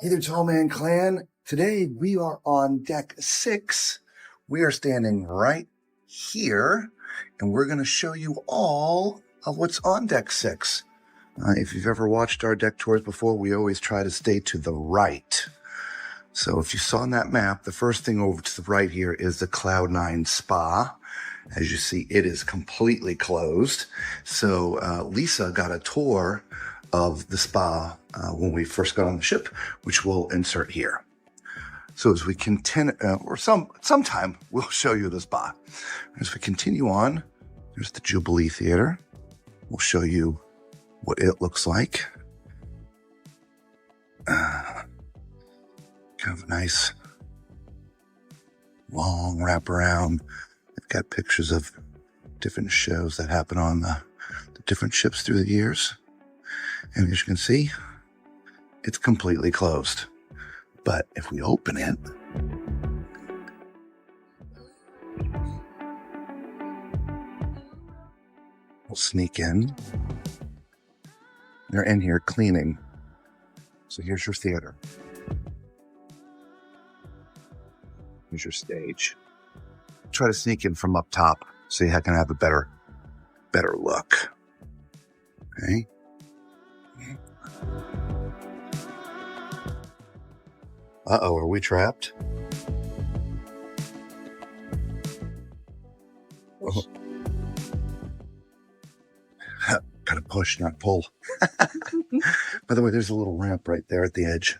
Hey there, Tall Man Clan. Today we are on deck 6. We are standing right here, and we're going to show you all of what's on deck 6. If you've ever watched our deck tours before, we always try to stay to the right. So if you saw on that map, the first thing over to the right here is the Cloud9 Spa. As you see, it is completely closed. So Lisa got a tour of the spa when we first got on the ship, which we'll insert here. So as we continue, or sometime we'll show you the spa. As we continue on, there's the Jubilee Theater. We'll show you what it looks like. Kind of a nice long wraparound. They've got pictures of different shows that happen on the different ships through the years. And as you can see, it's completely closed. But if we open it, we'll sneak in. They're in here cleaning. So here's your theater. Here's your stage. Try to sneak in from up top so you can have a better look. Okay. Uh-oh, are we trapped? Oh. Gotta push, not pull. By the way, there's a little ramp right there at the edge.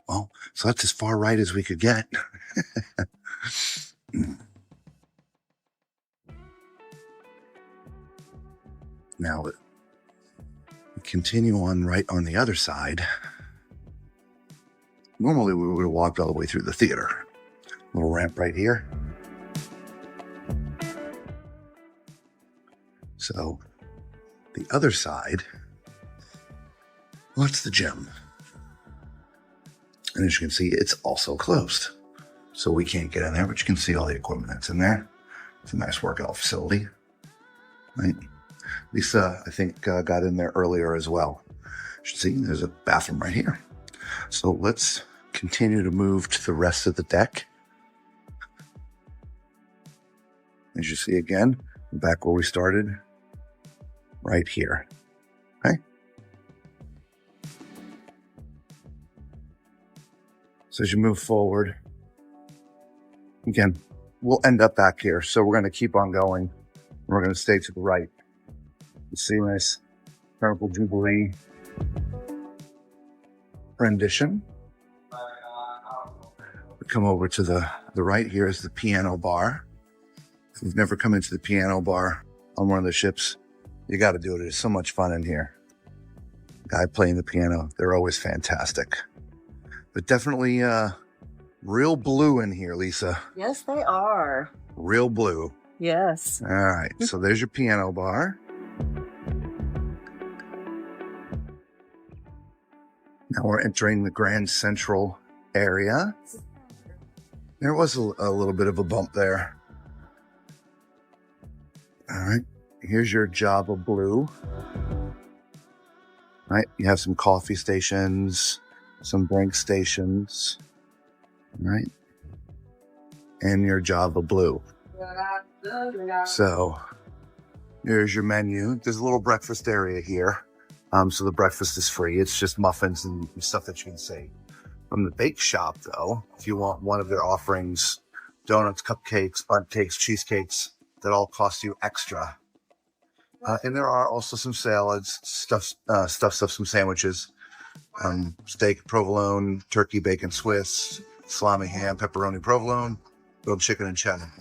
Well, so that's as far right as we could get. Now, we continue on right on the other side. Normally, we would have walked all the way through the theater. Little ramp right here. So, the other side, well, it's the gym. And as you can see, it's also closed. So we can't get in there, but you can see all the equipment that's in there. It's a nice workout facility, right? Lisa, I think, got in there earlier as well. You should see there's a bathroom right here. So let's continue to move to the rest of the deck. As you see again, back where we started, right here. Okay. So as you move forward, again, we'll end up back here. So we're going to keep on going. We're going to stay to the right. You see nice Carnival Jubilee rendition. We come over to the right here is the piano bar. If you've never come into the piano bar on one of the ships, you got to do it. It's so much fun in here. Guy playing the piano, they're always fantastic. But definitely real blue in here, Lisa. Yes, they are. Real blue. Yes. All right, so there's your piano bar. Now we're entering the Grand Central area. There was a little bit of a bump there. All right, here's your Java Blue. All right, you have some coffee stations, some drink stations, all right, and your Java Blue. So here's your menu. There's a little breakfast area here. So the breakfast is free. It's just muffins and stuff that you can see. From the bake shop, though, if you want one of their offerings, donuts, cupcakes, bundt cakes, cheesecakes, that all cost you extra. And there are also some salads, stuffed some sandwiches, steak, provolone, turkey, bacon, Swiss, salami, ham, pepperoni, provolone, grilled chicken, and cheddar.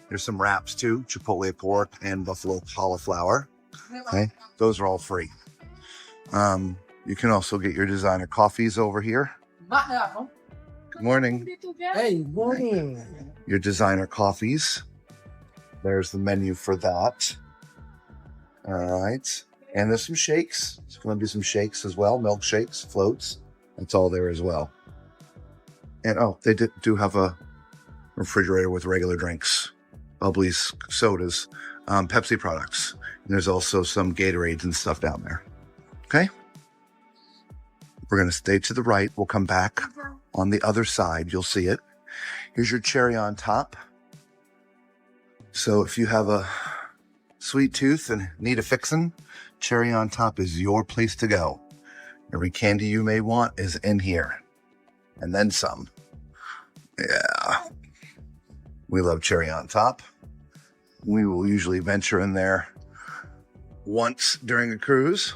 There's some wraps too, chipotle pork and buffalo cauliflower. Okay, those are all free. You can also get your designer coffees over here. Good morning. Hey, morning. Your designer coffees. There's the menu for that. All right. And there's some shakes. There's going to be some shakes as well. Milkshakes, floats. That's all there as well. And they do have a refrigerator with regular drinks, bubblies, sodas, Pepsi products. And there's also some Gatorades and stuff down there. Okay. We're going to stay to the right. We'll come back on the other side. You'll see it. Here's your cherry on top. So if you have a sweet tooth and need a fixin', cherry on top is your place to go. Every candy you may want is in here. And then some. Yeah. We love cherry on top. We will usually venture in there once during a cruise.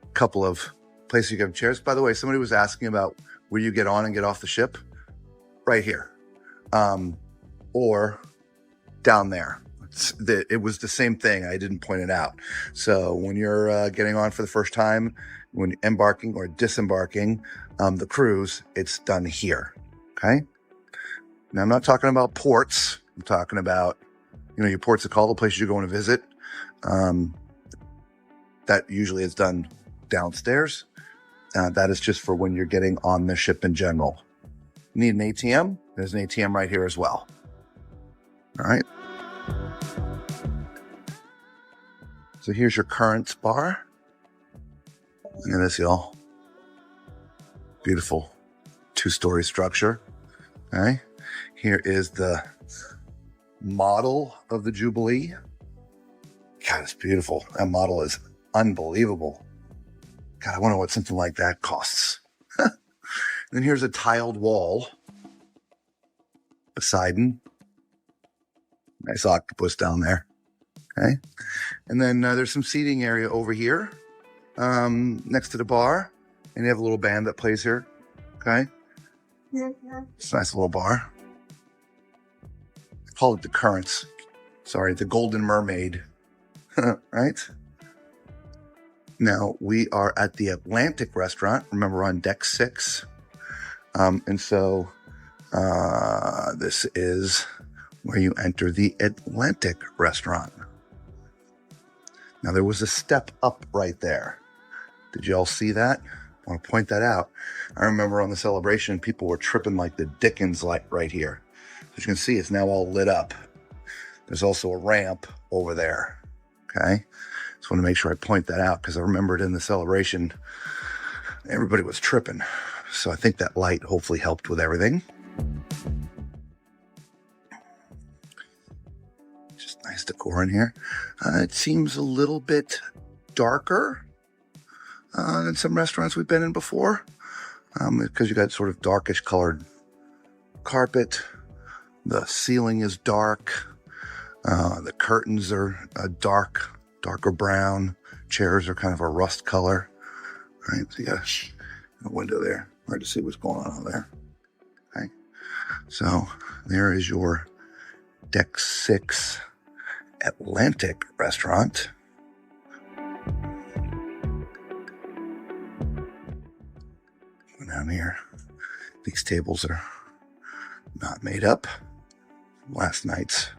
A couple of places you can have chairs. By the way, somebody was asking about where you get on and get off the ship. Right here. Or down there. It was the same thing. I didn't point it out. So when you're getting on for the first time, when embarking or disembarking the cruise, it's done here. Okay. Now I'm not talking about ports. I'm talking about, your ports of call, the places you're going to visit. That usually is done downstairs. That is just for when you're getting on the ship in general. You need an ATM. There's an ATM right here as well. All right. So here's your currents bar. Look at this, y'all. Beautiful 2-story structure. All right. Here is the model of the Jubilee. God, it's beautiful. That model is unbelievable. God, I wonder what something like that costs. Then here's a tiled wall. Poseidon. Nice octopus down there. Okay. And then there's some seating area over here next to the bar. And you have a little band that plays here. Okay. It's a nice little bar. I call it the Currents. Sorry, the Golden Mermaid. Right? Now, we are at the Atlantic restaurant. Remember, we're on deck 6. And so this is where you enter the Atlantic restaurant. Now, there was a step up right there. Did you all see that? I want to point that out. I remember on the celebration, people were tripping like the Dickens light right here. As you can see, it's now all lit up. There's also a ramp over there. Okay. Just want to make sure I point that out because I remembered in the celebration, everybody was tripping. So I think that light hopefully helped with everything. Just nice decor in here. It seems a little bit darker than some restaurants we've been in before because you got sort of darkish colored carpet. The ceiling is dark. The curtains are darker brown. Chairs are kind of a rust color. All right, so you got a window there. Hard to see what's going on over there. Okay, so there is your Deck 6 Atlantic restaurant. Go down here. These tables are not made up. Last night's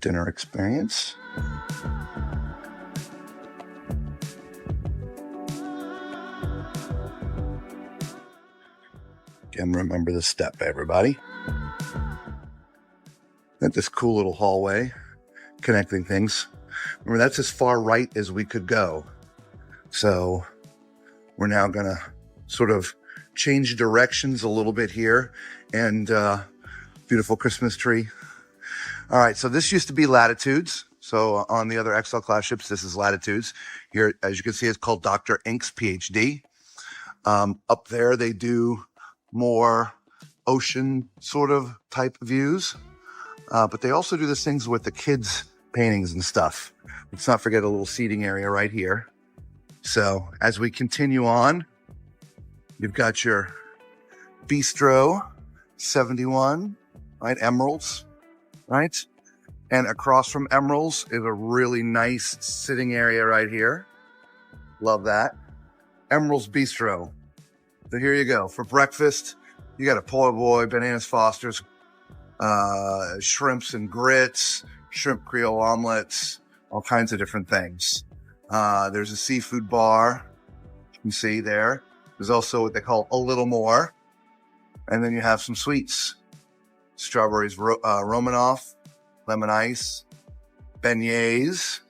dinner experience. Again, remember the step, everybody. Got this cool little hallway connecting things. Remember, that's as far right as we could go. So we're now going to sort of change directions a little bit here. And beautiful Christmas tree. All right, so this used to be Latitudes. So on the other XL class ships, this is Latitudes. Here, as you can see, it's called Dr. Ink's PhD. Up there, they do more ocean sort of type views. But they also do these things with the kids' paintings and stuff. Let's not forget a little seating area right here. So as we continue on, you've got your Bistro 71, right? Emeralds, right? And across from Emeralds is a really nice sitting area right here. Love that. Emeralds Bistro. So here you go. For breakfast, you got a po' boy, bananas Foster's, shrimps and grits, shrimp Creole omelets, all kinds of different things. There's a seafood bar. You can see there. There's also what they call a little more. And then you have some sweets. Strawberries Romanoff, lemon ice, beignets.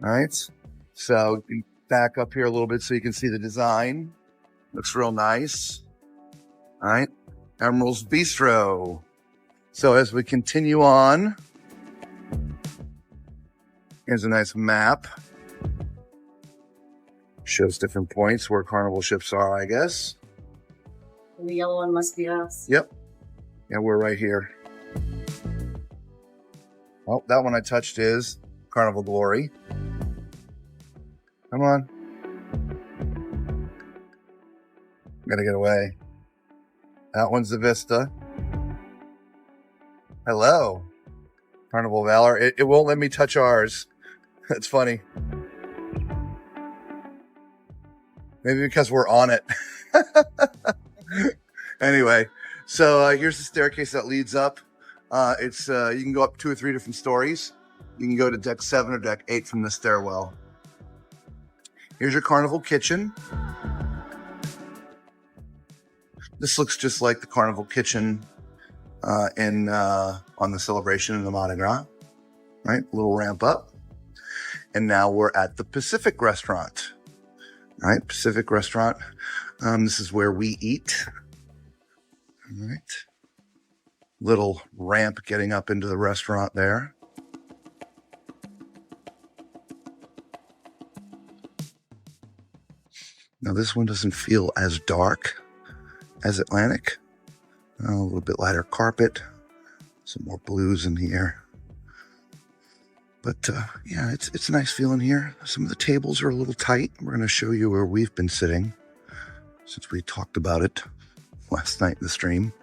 All right. So back up here a little bit so you can see the design. Looks real nice. All right. Emerald's Bistro. So as we continue on, here's a nice map. Shows different points where Carnival ships are, I guess. The yellow one must be us. Yep. Yeah, we're right here. Oh, that one I touched is Carnival Glory. Come on. Gotta get away. That one's the Vista. Hello. Carnival Valor. It won't let me touch ours. That's funny. Maybe because we're on it. Anyway, so here's the staircase that leads up. It's you can go up 2 or 3 different stories. You can go to deck 7 or deck 8 from the stairwell. Here's your Carnival kitchen. This looks just like the Carnival kitchen on the celebration in the Mardi Gras. Right, little ramp up. And now we're at the Pacific restaurant. All right, Pacific restaurant. This is where we eat. All right. Little ramp getting up into the restaurant there. Now this one doesn't feel as dark as Atlantic. A little bit lighter carpet. Some more blues in here. But yeah, it's a nice feeling here. Some of the tables are a little tight. We're going to show you where we've been sitting since we talked about it last night in the stream.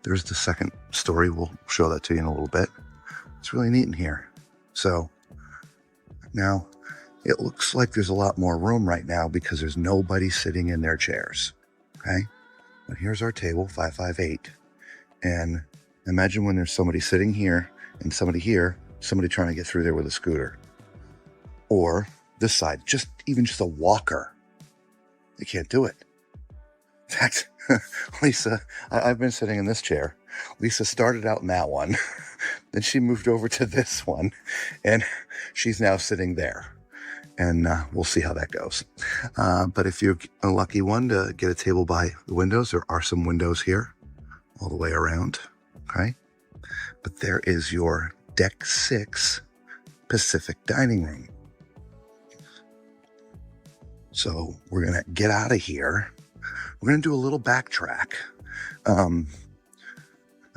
There's the second story. We'll show that to you in a little bit. It's really neat in here. So now it looks like there's a lot more room right now because there's nobody sitting in their chairs. Okay. But here's our table, 558. And imagine when there's somebody sitting here and somebody here, somebody trying to get through there with a scooter. Or this side, even just a walker. They can't do it. In fact, Lisa, I've been sitting in this chair. Lisa started out in that one. Then she moved over to this one. And she's now sitting there. And we'll see how that goes. But if you're a lucky one to get a table by the windows, there are some windows here all the way around. Okay. But there is your Deck 6 Pacific dining room. So we're going to get out of here. We're going to do a little backtrack.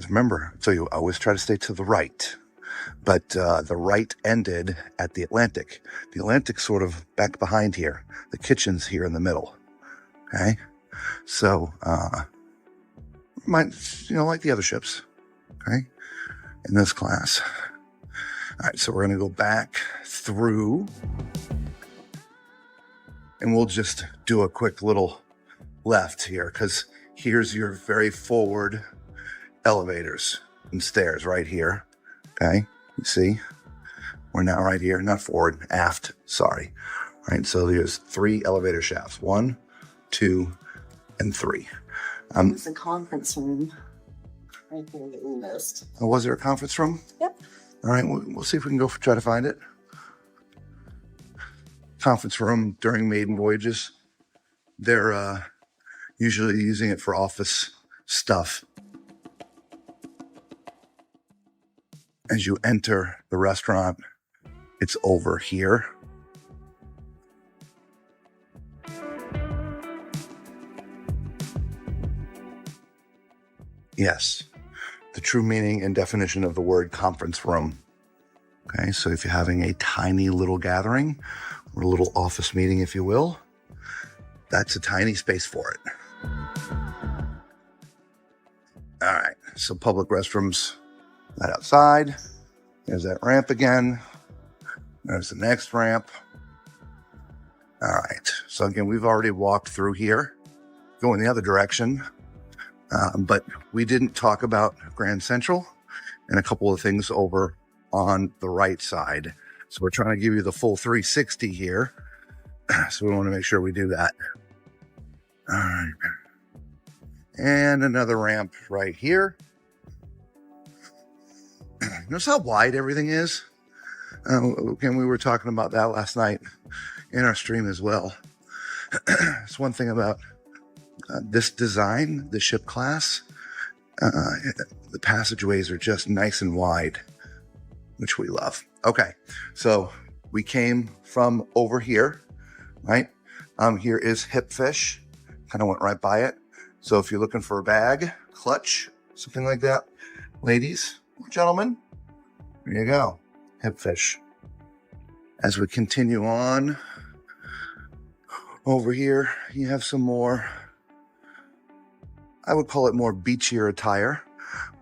Remember, so you always try to stay to the right. But the right ended at the Atlantic. The Atlantic's sort of back behind here. The kitchen's here in the middle. Okay? So, like the other ships. Okay? In this class. All right, so we're going to go back through. And we'll just do a quick little left here, because here's your very forward elevators and stairs right here. Okay, you see, we're now right here, not forward, aft, sorry. All right, so there's 3 elevator shafts, 1, 2, and 3. There's a conference room right there that we missed. Oh, was there a conference room? Yep. All right, we'll see if we can go try to find it. Conference room during maiden voyages. They're usually using it for office stuff. As you enter the restaurant, it's over here. Yes, the true meaning and definition of the word conference room. Okay, so if you're having a tiny little gathering, or a little office meeting, if you will, that's a tiny space for it. All right, so public restrooms right outside. There's that ramp again. There's the next ramp. All right, so again, we've already walked through here, going the other direction, but we didn't talk about Grand Central and a couple of things over on the right side. So we're trying to give you the full 360 here. So we want to make sure we do that. All right. And another ramp right here. Notice how wide everything is? Again, we were talking about that last night in our stream as well. It's one thing about This design, the ship class, the passageways are just nice and wide, which we love. Okay, so we came from over here, right? Here is Hipfish. Kind of went right by it. So if you're looking for a bag, clutch, something like that, ladies, gentlemen, there you go, Hipfish. As we continue on, over here, you have some more, I would call it more beachier attire,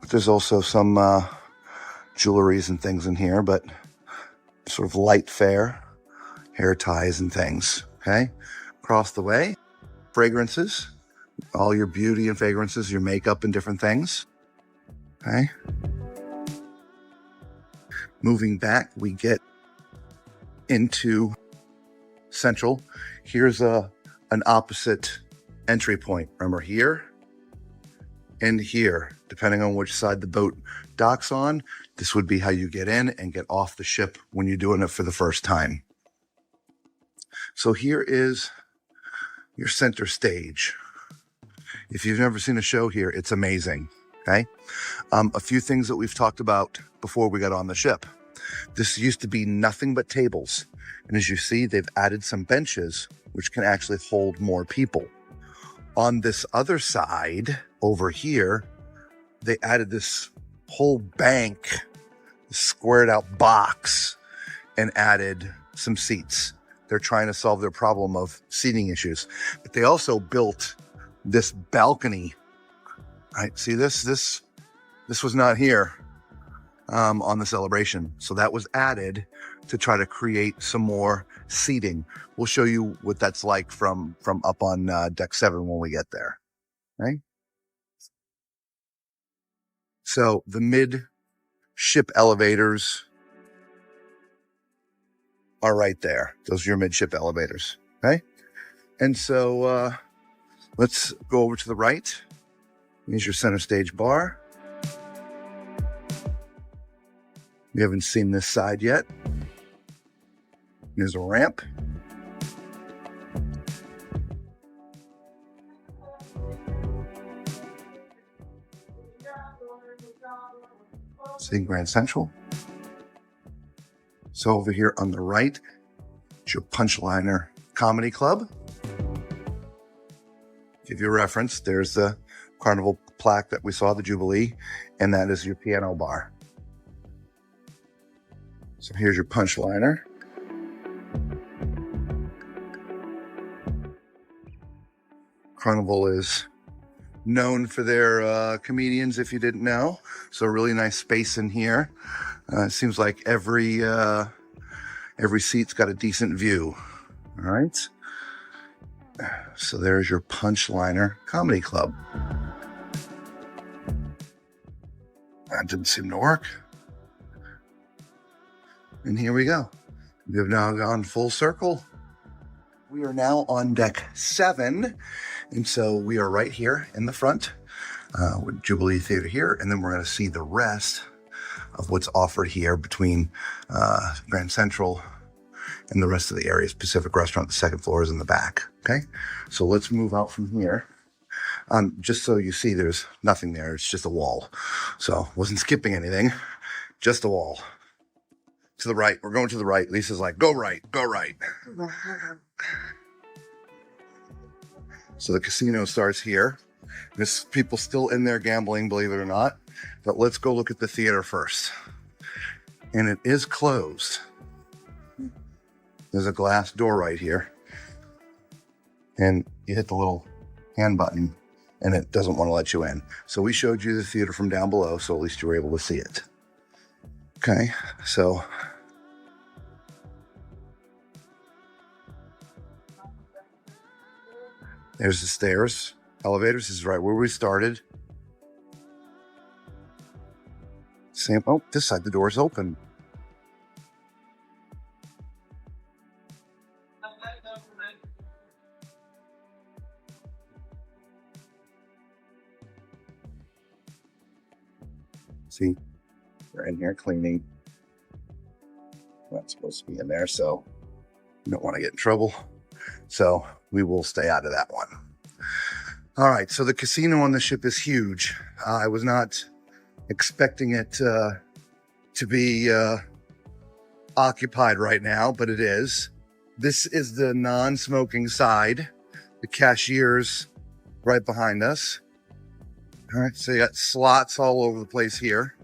but there's also some jewelries and things in here, but sort of light fare, hair ties and things, okay? Across the way, fragrances, all your beauty and fragrances, your makeup and different things, okay? Moving back, we get into Central. Here's an opposite entry point. Remember, here and here, depending on which side the boat docks on, this would be how you get in and get off the ship when you're doing it for the first time. So here is your center stage. If you've never seen a show here, it's amazing, okay? A few things that we've talked about before we got on the ship. This used to be nothing but tables. And as you see, they've added some benches, which can actually hold more people. On this other side, over here, they added this whole bank, squared out box, and added some seats. They're trying to solve their problem of seating issues. But they also built this balcony. Right? See this? This was not here on the celebration. So that was added to try to create some more seating. We'll show you what that's like from up on deck 7 when we get there. Okay? So the mid-ship elevators are right there. Those are your midship elevators. Okay? And so let's go over to the right. Here's your center stage bar. We haven't seen this side yet. There's a ramp. Seeing Grand Central. So over here on the right, it's your Punchliner Comedy Club. Give you a reference, there's the Carnival plaque that we saw, the Jubilee, and that is your piano bar. So here's your Punchliner. Carnival is known for their comedians, if you didn't know. So a really nice space in here. It seems like every seat's got a decent view. All right. So there's your Punchliner Comedy Club. That didn't seem to work. And here we go. We have now gone full circle. We are now on deck 7. And so we are right here in the front with Jubilee Theater here. And then we're going to see the rest of what's offered here between Grand Central and the rest of the areas. Pacific Restaurant, the second floor is in the back. Okay. So let's move out from here. Just so you see, there's nothing there. It's just a wall. So wasn't skipping anything, just a wall. To the right. We're going to the right. Lisa's like, go right, go right. So the casino starts here. There's people still in there gambling, believe it or not. But let's go look at the theater first. And it is closed. There's a glass door right here. And you hit the little hand button and it doesn't want to let you in. So we showed you the theater from down below, so at least you were able to see it. Okay, so there's the stairs, elevators. This is right where we started. Same. Oh, this side, the door's open. See, we're in here cleaning. Not supposed to be in there, so you don't want to get in trouble. So we will stay out of that one. All right, so the casino on the ship is huge. I was not expecting it to be occupied right now, but it is. This is the non-smoking side. The cashier's right behind us. All right, so you got slots all over the place here.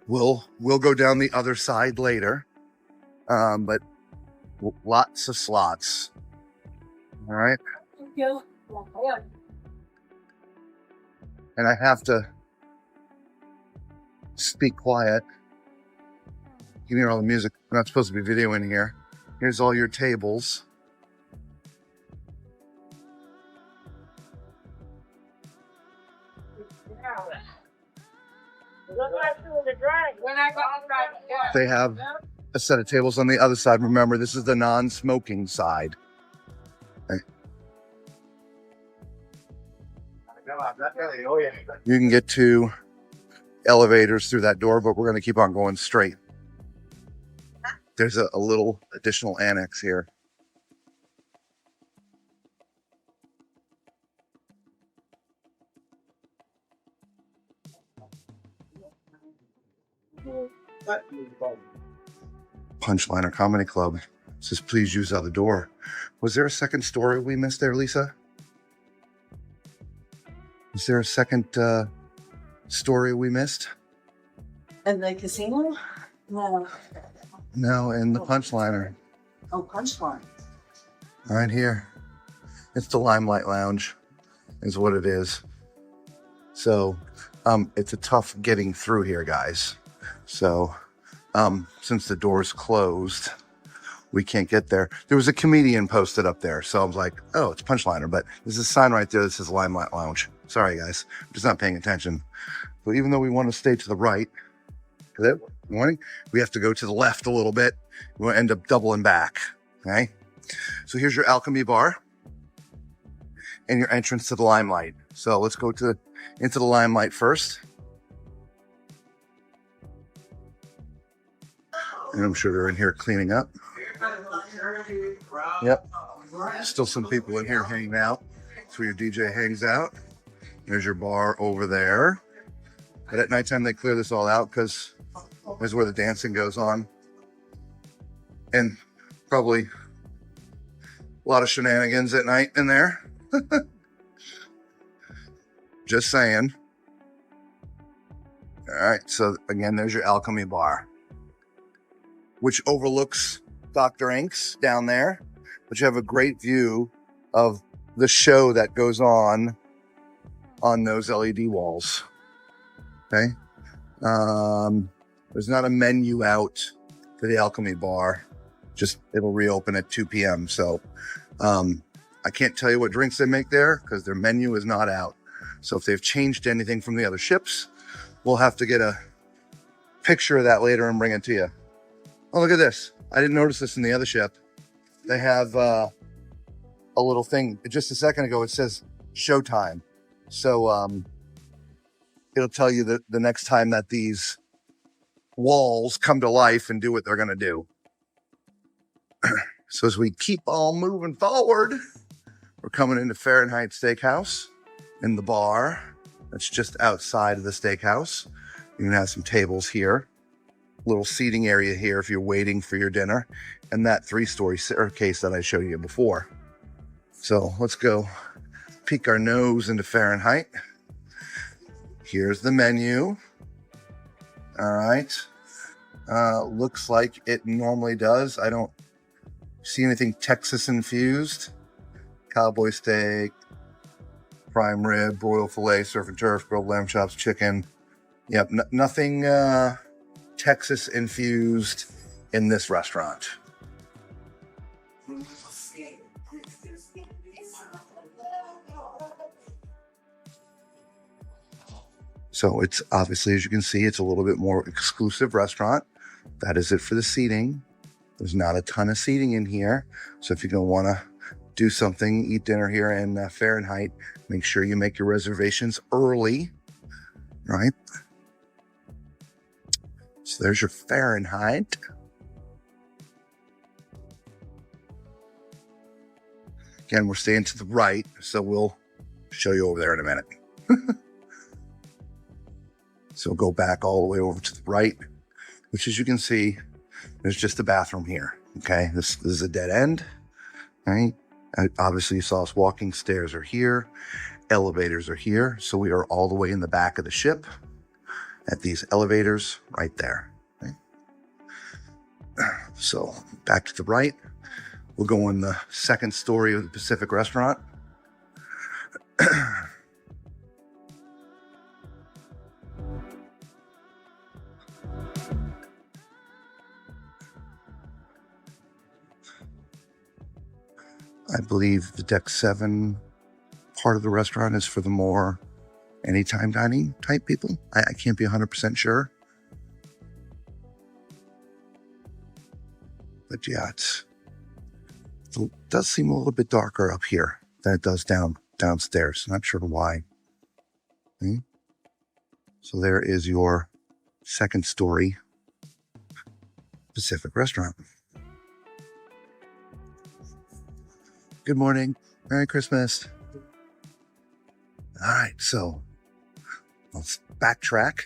We'll go down the other side later, but lots of slots. All right. And I have to speak quiet. You can hear all the music. We're not supposed to be videoing here. Here's all your tables. They have a set of tables on the other side. Remember, this is the non-smoking side. Okay. You can get to elevators through that door, but we're going to keep on going straight. There's a little additional annex here. Punchliner Comedy Club says, please use the other door. Was there a second story we missed there, Lisa? Is there a second story we missed? In the casino? No. No, in the Punchliner. Oh, Punchline. Right here. It's the Limelight Lounge, is what it is. So, it's a tough getting through here, guys. So, since the door's closed, we can't get there. There was a comedian posted up there, so I was like, oh, it's Punchliner, but there's a sign right there that says Limelight Lounge. Sorry, guys. I'm just not paying attention. But even though we want to stay to the right, morning, we have to go to the left a little bit. We'll end up doubling back, okay? So here's your Alchemy bar and your entrance to the Limelight. So let's go into the Limelight first. And I'm sure they're in here cleaning up. Yep. Still some people in here hanging out. That's where your DJ hangs out. There's your bar over there. But at nighttime, they clear this all out because this is where the dancing goes on. And probably a lot of shenanigans at night in there. Just saying. All right, so again, there's your Alchemy bar, which overlooks Dr. Inks down there. But you have a great view of the show that goes on those LED walls. Okay. There's not a menu out for the Alchemy bar. Just it'll reopen at 2 p.m. So I can't tell you what drinks they make there because their menu is not out. So if they've changed anything from the other ships, we'll have to get a picture of that later and bring it to you. Oh, look at this. I didn't notice this in the other ship. They have a little thing. Just a second ago, it says showtime. So it'll tell you the next time that these walls come to life and do what they're going to do. So as we keep on moving forward, we're coming into Fahrenheit Steakhouse in the bar that's just outside of the steakhouse. You can have some tables here, little seating area here if you're waiting for your dinner, and that 3-story staircase that I showed you before. So let's go peek our nose into Fahrenheit. Here's the menu. All right. Looks like it normally does. I don't see anything Texas infused. Cowboy steak, prime rib, broiled filet, surf and turf, grilled lamb chops, chicken. Yep, nothing Texas infused in this restaurant. So it's obviously, as you can see, it's a little bit more exclusive restaurant. That is it for the seating. There's not a ton of seating in here. So if you're going to want to do something, eat dinner here in Fahrenheit, make sure you make your reservations early, right? So there's your Fahrenheit. Again, we're staying to the right, so we'll show you over there in a minute. So go back all the way over to the right, which as you can see, there's just a bathroom here. Okay, this is a dead end. Right? Obviously you saw us walking. Stairs are here, elevators are here. So we are all the way in the back of the ship at these elevators right there. Right? So back to the right, we'll go in the second story of the Pacific restaurant. I believe the deck 7 part of the restaurant is for the more anytime dining type people. I can't be 100% sure. But yeah, it does seem a little bit darker up here than it does downstairs. Not sure why. Okay. So there is your second story Pacific restaurant. Good morning. Merry Christmas. All right, so let's backtrack.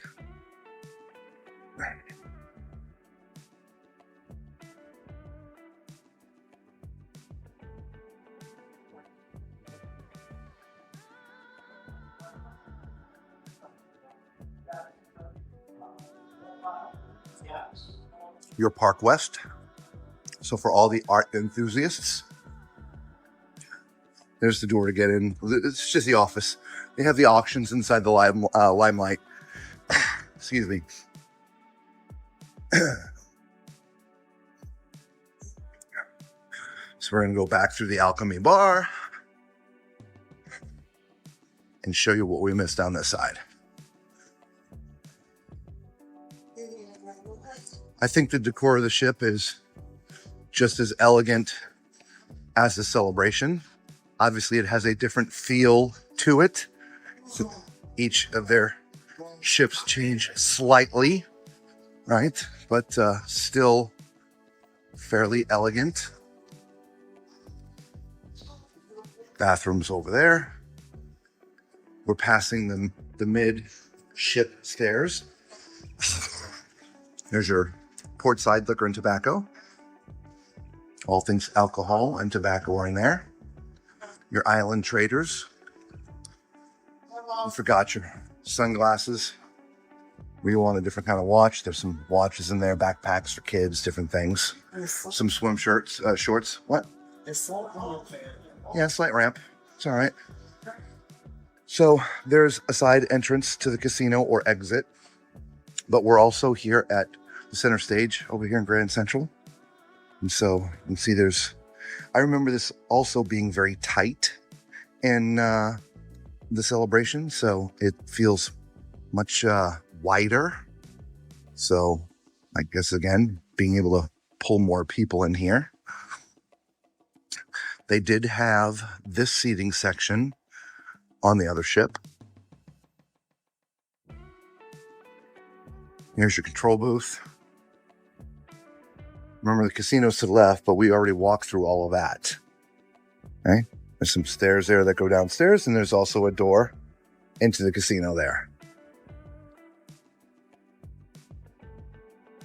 Your Park West. So for all the art enthusiasts, there's the door to get in. It's just the office. They have the auctions inside the limelight. Excuse me. So we're going to go back through the Alchemy Bar and show you what we missed on this side. I think the decor of the ship is just as elegant as the Celebration. Obviously, it has a different feel to it. So each of their ships change slightly, right? But still fairly elegant. Bathrooms over there. We're passing the mid-ship stairs. There's your portside liquor and tobacco. All things alcohol and tobacco are in there. Your island traders. You forgot your sunglasses. We want a different kind of watch. There's some watches in there, backpacks for kids, different things. Some swim shorts. What? Yeah, slight ramp. It's all right. So there's a side entrance to the casino or exit, but we're also here at the center stage over here in Grand Central. And so you can see I remember this also being very tight in the Celebration. So it feels much wider. So I guess, again, being able to pull more people in here. They did have this seating section on the other ship. Here's your control booth. Remember, the casino's to the left, but we already walked through all of that. Okay? There's some stairs there that go downstairs, and there's also a door into the casino there.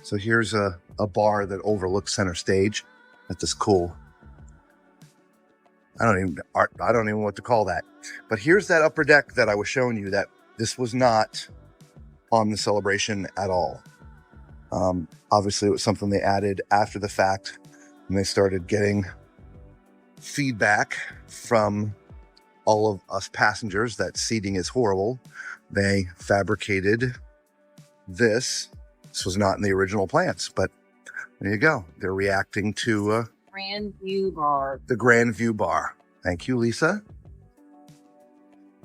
So here's a bar that overlooks center stage. That's just cool. I don't even know what to call that. But here's that upper deck that I was showing you that this was not on the Celebration at all. Obviously, it was something they added after the fact, and they started getting feedback from all of us passengers that seating is horrible. They fabricated this. This was not in the original plans, but there you go. They're reacting to Grand View Bar. the Grand View Bar. Thank you, Lisa.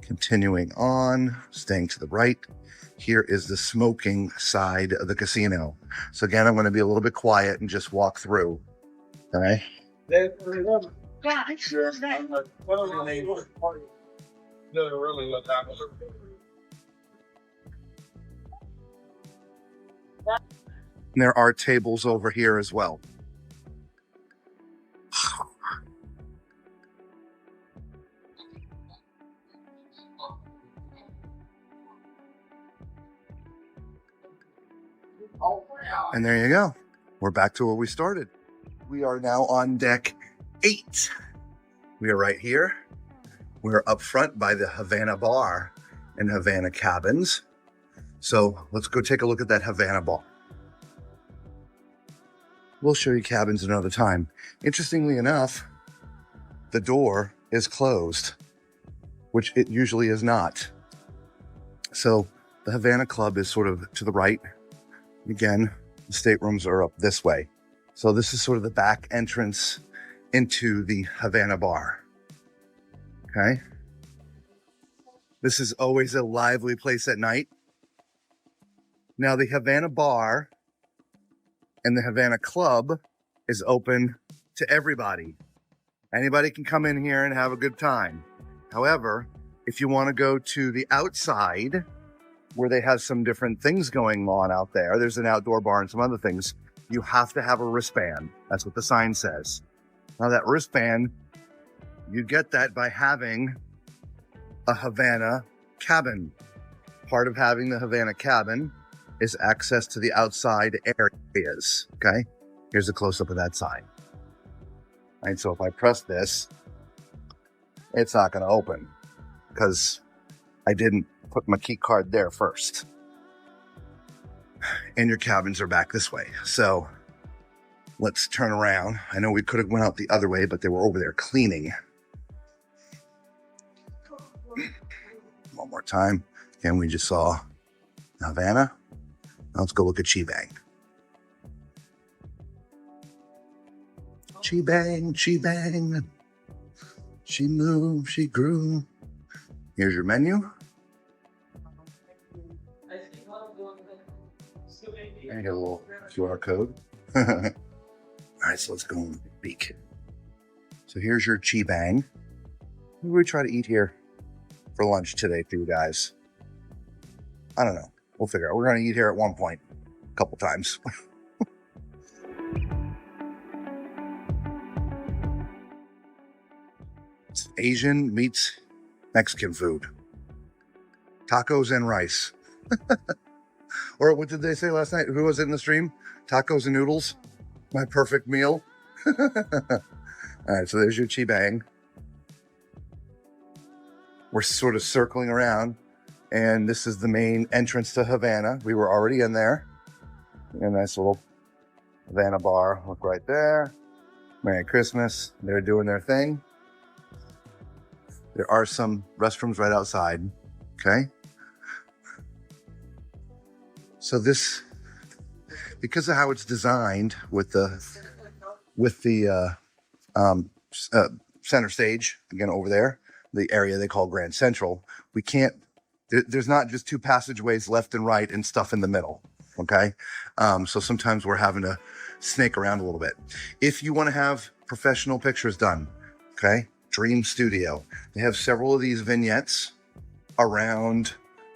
Continuing on, staying to the right. Here is the smoking side of the casino. So again, I'm going to be a little bit quiet and just walk through. All right. And there are tables over here as well. And there you go. We're back to where we started. We are now on deck 8. We are right here. We're up front by the Havana Bar and Havana Cabins. So let's go take a look at that Havana Bar. We'll show you cabins another time. Interestingly enough, the door is closed, which it usually is not. So the Havana Club is sort of to the right. Again, the staterooms are up this way. So this is sort of the back entrance into the Havana Bar. Okay. This is always a lively place at night. Now the Havana Bar and the Havana Club is open to everybody. Anybody can come in here and have a good time. However, if you want to go to the outside where they have some different things going on out there, there's an outdoor bar and some other things, you have to have a wristband. That's what the sign says. Now that wristband, you get that by having a Havana cabin. Part of having the Havana cabin is access to the outside areas, okay? Here's a close-up of that sign. All right, so if I press this, it's not gonna open because I didn't put my key card there first. And your cabins are back this way. So let's turn around. I know we could have went out the other way, but they were over there cleaning. One more time. Again, we just saw Havana. Now let's go look at Chibang. Chibang, Chibang. She moved, she grew. Here's your menu. And you got a little QR code. All right, so let's go and peek. So here's your Chibang. What do we try to eat here for lunch today for you guys? I don't know. We'll figure out. We're going to eat here at one point, a couple times. It's Asian meets Mexican food. Tacos and rice. Or what did they say last night? Who was it in the stream? Tacos and noodles. My perfect meal. All right, so there's your Chibang. We're sort of circling around, and this is the main entrance to Havana. We were already in there. A nice little Havana bar. Look right there. Merry Christmas. They're doing their thing. There are some restrooms right outside. Okay. So this, because of how it's designed with the center stage, again over there, the area they call Grand Central, we can't, there's not just two passageways left and right and stuff in the middle, okay? So sometimes we're having to snake around a little bit. If you want to have professional pictures done, okay, Dream Studio, they have several of these vignettes around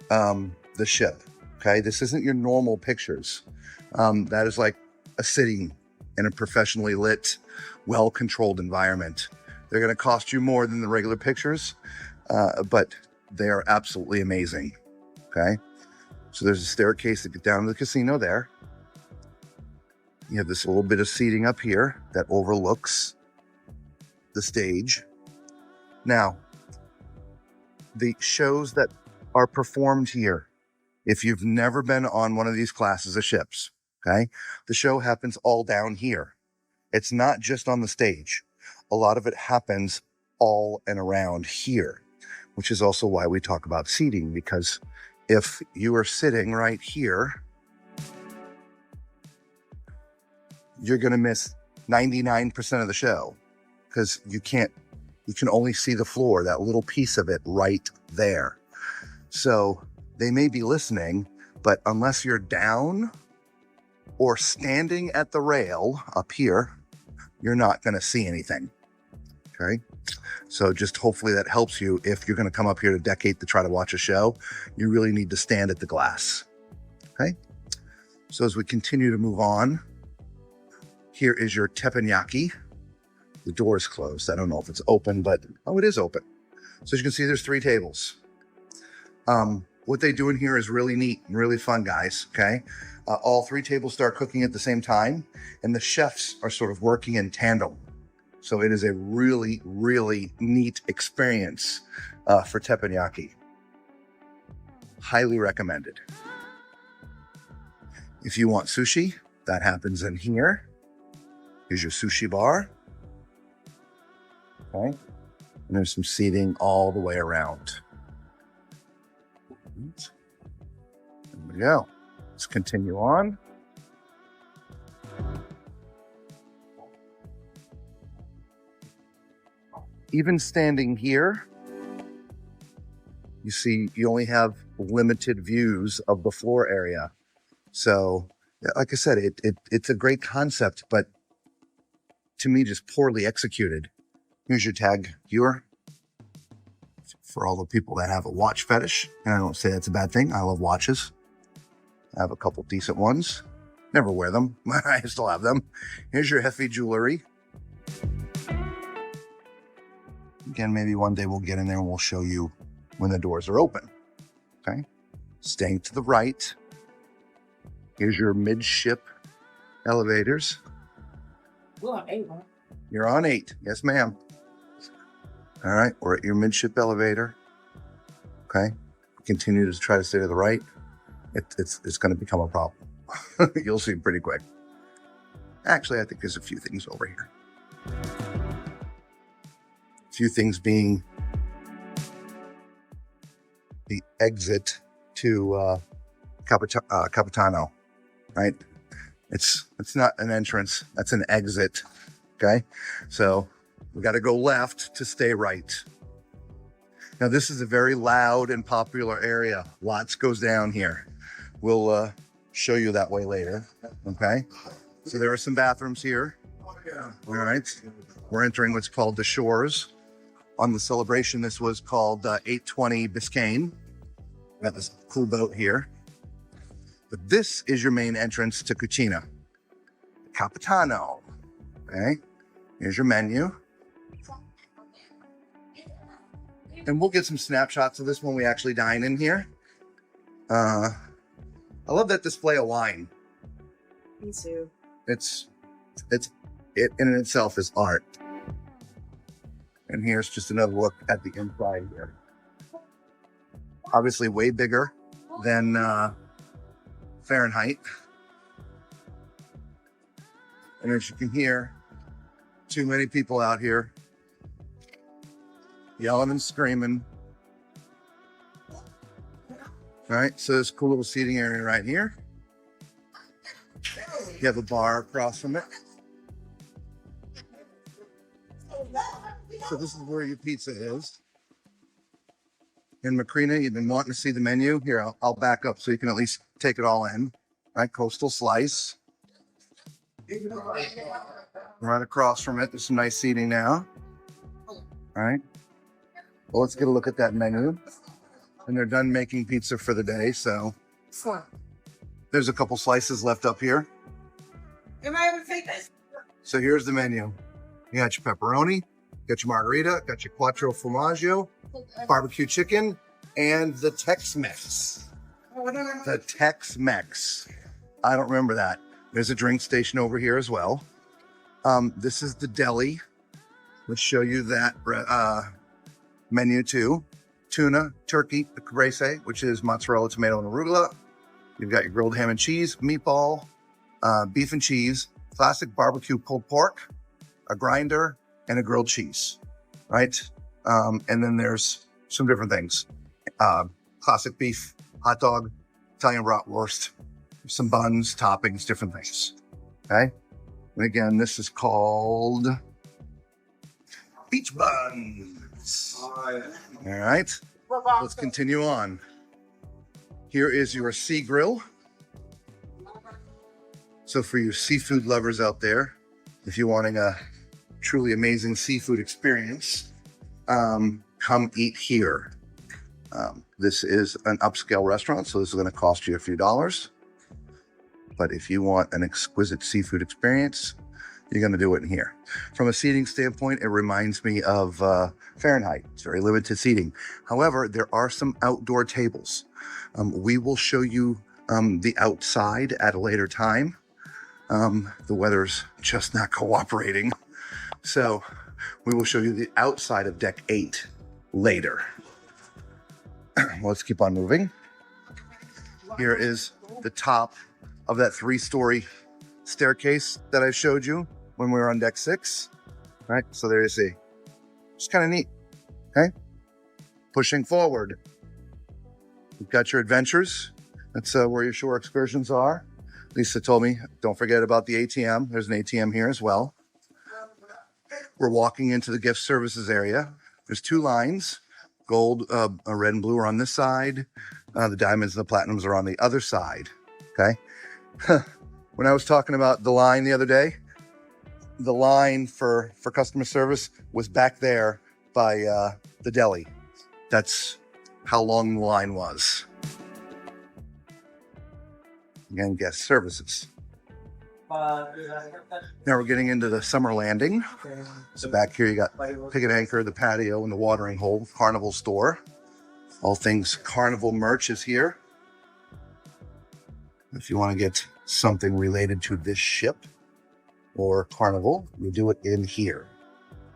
the ship, okay? This isn't your normal pictures. That is like a city in a professionally lit, well-controlled environment. They're going to cost you more than the regular pictures, but they are absolutely amazing, okay? So there's a staircase to get down to the casino there. You have this little bit of seating up here that overlooks the stage. Now, the shows that are performed here, if you've never been on one of these classes of ships, okay, the show happens all down here. It's not just on the stage. A lot of it happens all and around here, which is also why we talk about seating, because if you are sitting right here, you're going to miss 99% of the show because you can only see the floor, that little piece of it right there. So they may be listening, but unless you're down or standing at the rail up here, you're not going to see anything. Okay. So just hopefully that helps you. If you're going to come up here to Deck 8 to try to watch a show, you really need to stand at the glass. Okay. So as we continue to move on, here is your teppanyaki. The door is closed. I don't know if it's open, but oh, it is open. So as you can see, there's 3 tables. what they do in here is really neat and really fun, guys, okay? All 3 tables start cooking at the same time, and the chefs are sort of working in tandem. So it is a really, really neat experience for teppanyaki. Highly recommended. If you want sushi, that happens in here. Here's your sushi bar. Okay. And there's some seating all the way around. There we go. Let's continue on. Even standing here, you see you only have limited views of the floor area. So, like I said, it's a great concept, but to me, just poorly executed. Here's your tag viewer. For all the people that have a watch fetish, and I don't say that's a bad thing. I love watches. I have a couple decent ones. Never wear them. I still have them. Here's your Hefe jewelry. Again, maybe one day we'll get in there and we'll show you when the doors are open. Okay. Staying to the right. Here's your midship elevators. We're on 8, huh? You're on 8. Yes, ma'am. All right. We're at your midship elevator. Okay. Continue to try to stay to the right. It's going to become a problem. You'll see pretty quick. Actually, I think there's a few things over here. A few things being the exit to Capitano, right? It's not an entrance. That's an exit. Okay. So we got to go left to stay right. Now, this is a very loud and popular area. Lots goes down here. We'll show you that way later. Okay. So there are some bathrooms here. All right. We're entering what's called the Shores. On the Celebration, this was called 820 Biscayne. Got this cool boat here. But this is your main entrance to Cucina. Capitano. Okay. Here's your menu. And we'll get some snapshots of this when we actually dine in here. I love that display of wine. Me too. It in itself is art. And here's just another look at the inside here. Obviously way bigger than Fahrenheit. And as you can hear, too many people out here yelling and screaming. All right, so there's a cool little seating area right here. You have a bar across from it. So this is where your pizza is. In Macrina, you've been wanting to see the menu. Here, I'll back up so you can at least take it all in. All right, coastal slice. Right across from it, there's some nice seating now. All right. Well, let's get a look at that menu. And they're done making pizza for the day, so there's a couple slices left up here. Am I able to take this? So here's the menu. You got your pepperoni, got your margarita, got your quattro formaggio, barbecue chicken, and the Tex-Mex. The Tex-Mex. I don't remember that. There's a drink station over here as well. This is the deli. Let's show you that menu too. Tuna, turkey, caprese, which is mozzarella, tomato, and arugula. You've got your grilled ham and cheese, meatball, beef and cheese, classic barbecue pulled pork, a grinder, and a grilled cheese, right? And then there's some different things. Classic beef, hot dog, Italian bratwurst, some buns, toppings, different things, okay? And again, this is called beach buns. All right, let's continue on. Here is your sea grill. So for you seafood lovers out there, if you're wanting a truly amazing seafood experience, come eat here. This is an upscale restaurant, so this is going to cost you a few dollars. But if you want an exquisite seafood experience, you're going to do it in here. From a seating standpoint, it reminds me of Fahrenheit. It's very limited seating. However, there are some outdoor tables. We will show you the outside at a later time. The weather's just not cooperating. So we will show you the outside of deck 8 later. Let's keep on moving. Here is the top of that 3-story staircase that I showed you when we were on deck 6. Right, so there you see. It's kind of neat. Okay, pushing forward. You've got your adventures. That's where your shore excursions are. Lisa told me, don't forget about the ATM. There's an ATM here as well. We're walking into the gift services area. There's 2 lines. Gold, red and blue are on this side. The diamonds and the platinums are on the other side. Okay. When I was talking about the line the other day, the line for customer service was back there by the deli. That's how long the line was. Again, guest services. Now we're getting into the summer landing. So back here you got Pig and Anchor, the patio, and the watering hole, Carnival store. All things Carnival merch is here. If you want to get something related to this ship or Carnival, you do it in here.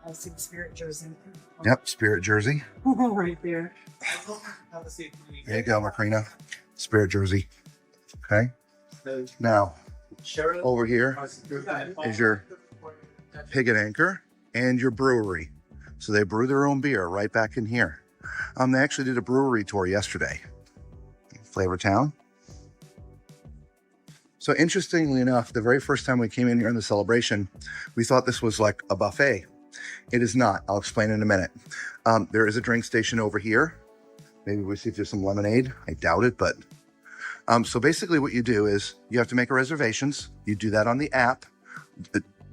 I see Spirit Jersey. Yep, Spirit Jersey. Right there. There you go, Macrina. Spirit Jersey. Okay. Now, over here is your Pig and Anchor and your brewery. So they brew their own beer right back in here. They actually did a brewery tour yesterday. Flavor Town. So interestingly enough, the very first time we came in here in the celebration, we thought this was like a buffet. It is not. I'll explain in a minute. There is a drink station over here. Maybe we'll see if there's some lemonade. I doubt it, but so basically what you do is you have to make reservations. You do that on the app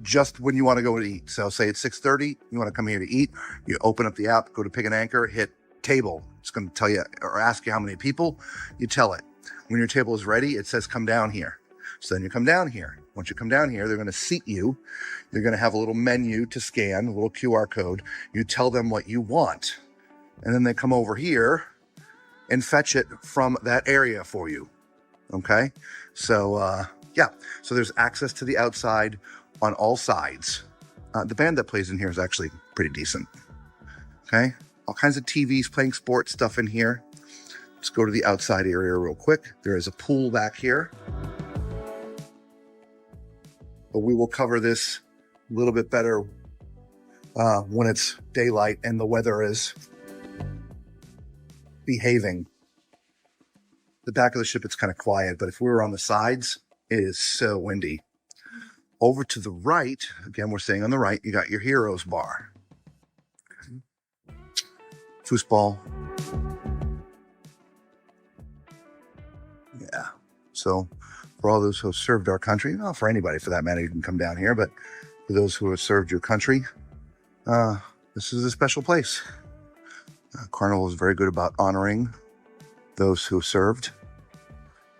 just when you want to go to eat. So say it's 6:30, you want to come here to eat. You open up the app, go to Pig and Anchor, hit table. It's going to tell you or ask you how many people. You tell it. When your table is ready, it says come down here. So then you come down here. Once you come down here, they're going to seat you. You're going to have a little menu to scan, a little QR code. You tell them what you want. And then they come over here and fetch it from that area for you. Okay. So, yeah. So there's access to the outside on all sides. The band that plays in here is actually pretty decent. Okay. All kinds of TVs playing sports stuff in here. Let's go to the outside area real quick. There is a pool back here. But we will cover this a little bit better when it's daylight and the weather is behaving. The back of the ship, it's kind of quiet, but if we were on the sides, it is so windy. Over to the right, again, we're staying on the right, you got your Heroes bar. Foosball. Yeah. So for all those who have served our country, well, for anybody for that matter, you can come down here, but for those who have served your country, this is a special place. Carnival is very good about honoring those who served.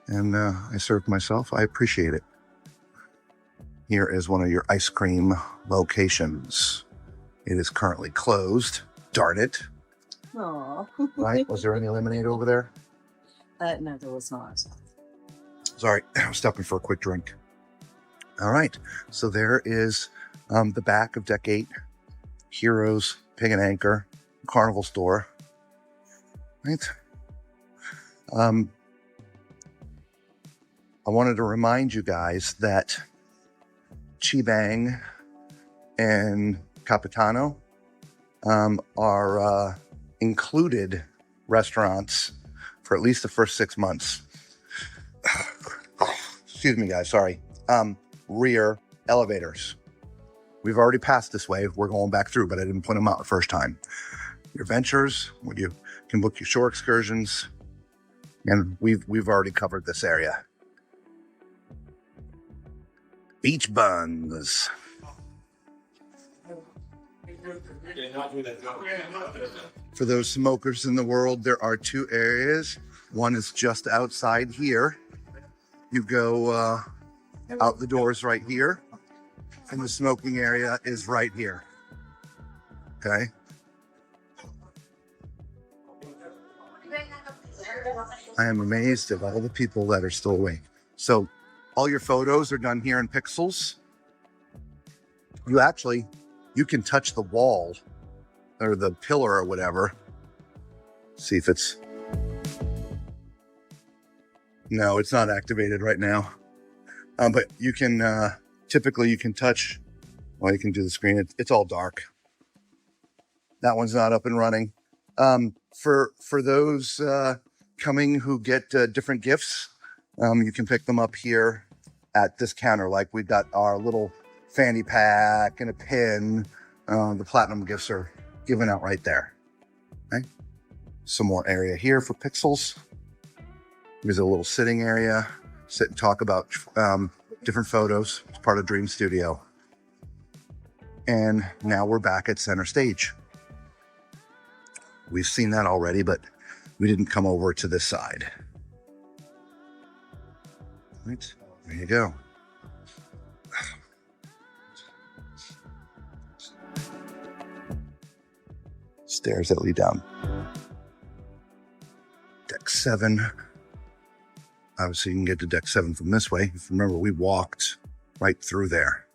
And I served myself. I appreciate it. Here is one of your ice cream locations. It is currently closed. Darn it. Aww. Right? Was there any lemonade over there? No, there was not. Sorry, I was stopping for a quick drink. All right. So there is the back of Deck 8. Heroes, Pig and Anchor, Carnival store. Right? I wanted to remind you guys that Chibang and Capitano are included restaurants for at least the first 6 months. Excuse me, guys, sorry. Rear elevators. We've already passed this way. We're going back through, but I didn't point them out the first time. Your ventures, where you can book your shore excursions, and we've already covered this area. Beach buns. For those smokers in the world, there are 2 areas. One is just outside here. You go out the doors right here. And the smoking area is right here. Okay. I am amazed at all the people that are still awake. So all your photos are done here in pixels. You can touch the wall or the pillar or whatever. See if it's, no, it's not activated right now. But you can, typically you can touch, well, you can do the screen. It's all dark. That one's not up and running. For those coming who get different gifts, you can pick them up here at this counter. Like we've got our little fanny pack and a pin. The platinum gifts are given out right there. Okay. Some more area here for pixels. There's a little sitting area. Sit and talk about different photos. It's part of Dream Studio. And now we're back at center stage. We've seen that already, but we didn't come over to this side. Right, there you go. Stairs that lead down. Deck 7. Obviously, you can get to deck 7 from this way. If you remember, we walked right through there.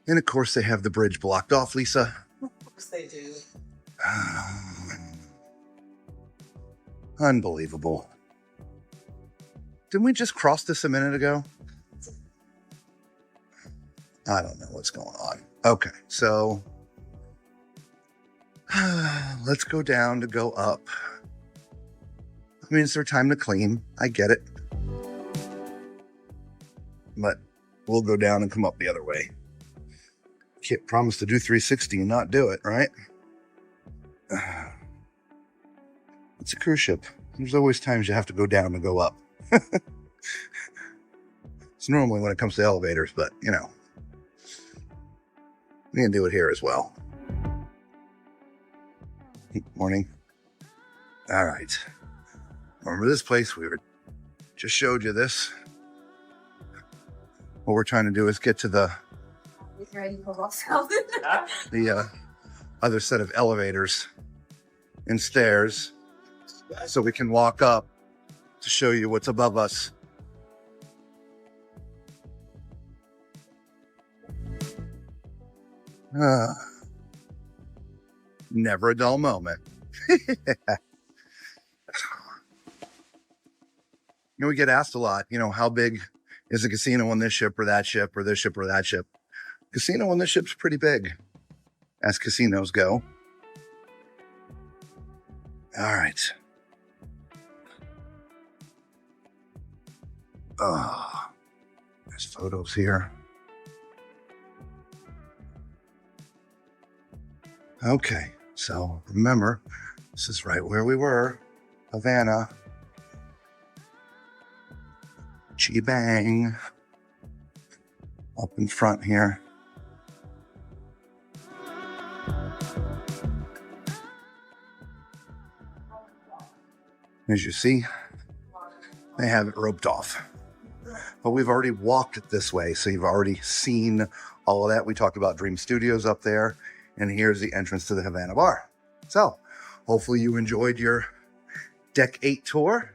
And of course, they have the bridge blocked off, Lisa. Of course they do. Unbelievable. Didn't we just cross this a minute ago? I don't know what's going on. Okay, so let's go down to go up. I mean, it's their time to clean. I get it. But we'll go down and come up the other way. Can't promise to do 360 and not do it, right? It's a cruise ship. There's always times you have to go down and go up. It's normally when it comes to elevators, but you know, we can do it here as well. Morning. All right. Remember this place? Just showed you this. What we're trying to do is get to the other set of elevators and stairs so we can walk up to show you what's above us. Never a dull moment. You know, we get asked a lot, you know, how big is a casino on this ship or that ship or this ship or that ship? Casino on this ship's pretty big, as casinos go. All right. There's photos here. Okay, so remember, this is right where we were, Havana. Bang. Up in front here. As you see, they have it roped off. But we've already walked it this way, so you've already seen all of that. We talked about Dream Studios up there, and here's the entrance to the Havana Bar. So, hopefully you enjoyed your Deck 8 tour.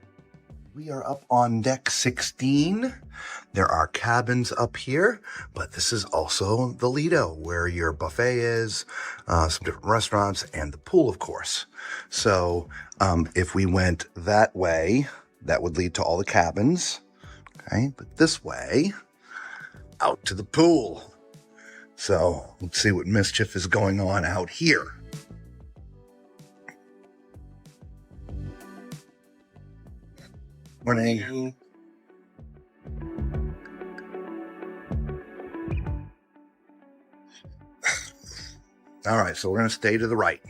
We are up on Deck 16. There are cabins up here, but this is also the Lido, where your buffet is, some different restaurants, and the pool, of course. So if we went that way, that would lead to all the cabins. Okay, but this way, out to the pool. So let's see what mischief is going on out here. Morning. All right, so we're going to stay to the right.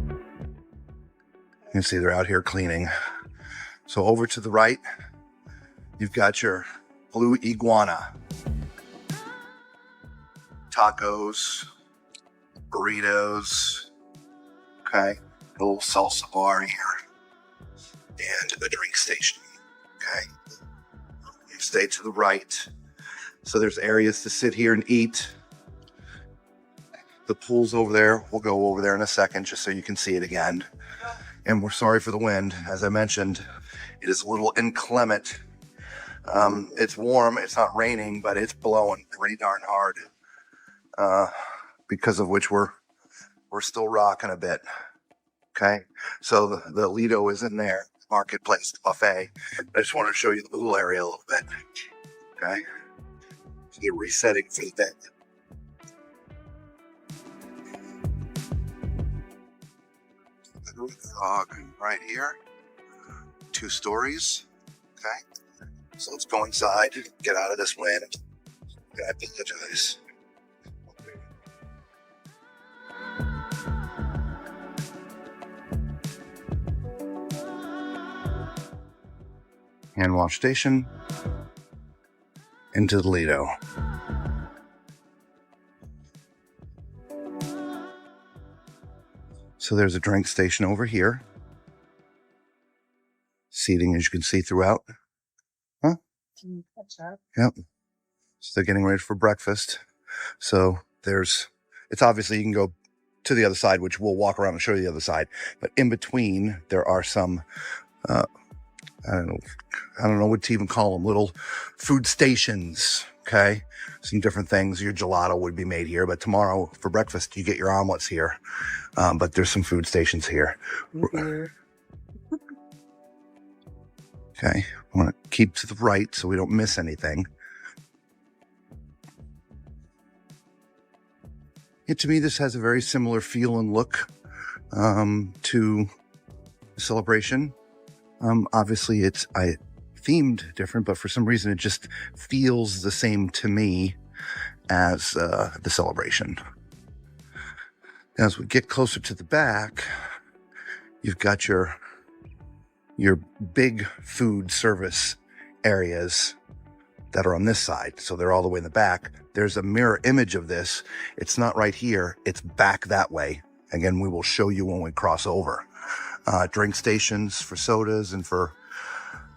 You can see they're out here cleaning. So over to the right, you've got your blue iguana. Tacos, burritos, okay, a little salsa bar here, and a drink station. Okay. You stay to the right. So there's areas to sit here and eat. The pool's over there. We'll go over there in a second just so you can see it again. And we're sorry for the wind. As I mentioned, it is a little inclement. It's warm. It's not raining, but it's blowing pretty darn hard. Because of which we're still rocking a bit. Okay. So the Lido is in there. Marketplace buffet. I just want to show you the pool area a little bit. Okay. So you're resetting for the day. Dog right here. 2 stories. Okay. So let's go inside, get out of this wind. I apologize. Hand wash station into the Lido. So there's a drink station over here. Seating, as you can see, throughout. Huh? Can you catch up? Yep. So they're getting ready for breakfast. So it's obviously you can go to the other side, which we'll walk around and show you the other side. But in between, there are some, I don't know what to even call them, little food stations. Okay. Some different things. Your gelato would be made here, but tomorrow for breakfast, you get your omelets here. But there's some food stations here. Mm-hmm. Okay. I want to keep to the right so we don't miss anything. To me, this has a very similar feel and look to Celebration. Obviously, it's themed different, but for some reason, it just feels the same to me as the Celebration. As we get closer to the back, you've got your big food service areas that are on this side. So they're all the way in the back. There's a mirror image of this. It's not right here. It's back that way. Again, we will show you when we cross over. Drink stations for sodas and for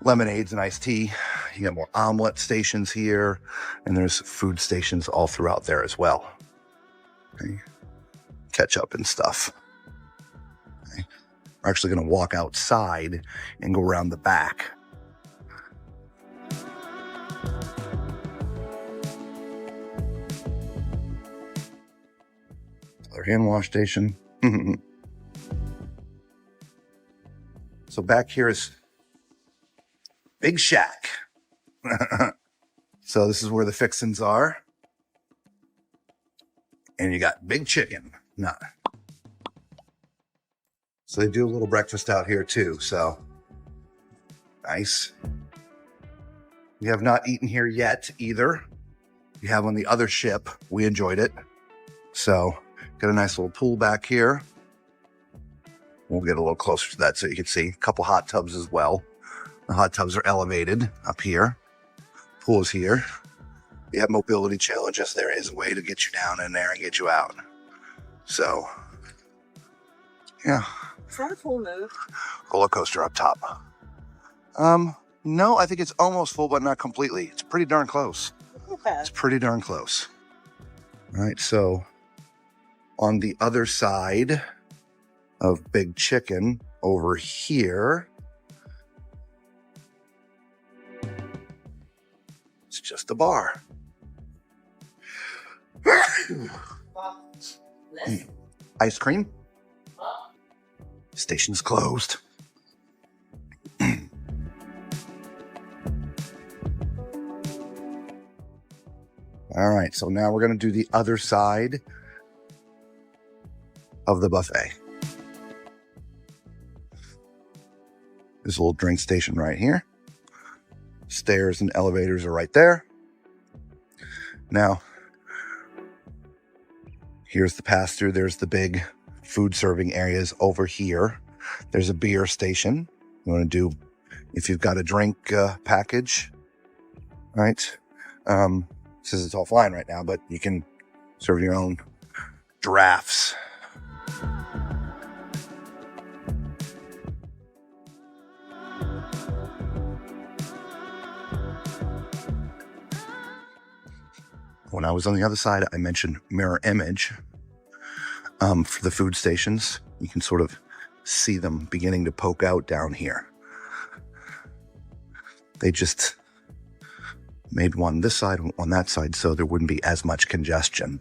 lemonades and iced tea. You got more omelet stations here, and there's food stations all throughout there as well. Okay. Ketchup and stuff. Okay. We're actually going to walk outside and go around the back. Our hand wash station. So back here is Big Shack. So this is where the fixins are. And you got big chicken. No. So they do a little breakfast out here too. So nice. We have not eaten here yet either. We have on the other ship. We enjoyed it. So got a nice little pool back here. We'll get a little closer to that so you can see a couple hot tubs as well. The hot tubs are elevated up here. Pool's here. We have mobility challenges. There is a way to get you down in there and get you out. So, yeah. Is that a full move? Roller coaster up top. No, I think it's almost full, but not completely. It's pretty darn close. Okay. It's pretty darn close. All right, so on the other side of Big Chicken over here, it's just a bar. Ice cream. Station's closed. All right, so now we're going to do the other side of the buffet. There's a little drink station right here. Stairs and elevators are right there. Now, here's the pass-through. There's the big food serving areas over here. There's a beer station. You want to do, if you've got a drink package, right? Says it's offline right now, but you can serve your own drafts. when I was on the other side, I mentioned mirror image for the food stations. You can sort of see them beginning to poke out down here. They just made one this side, one that side, so there wouldn't be as much congestion.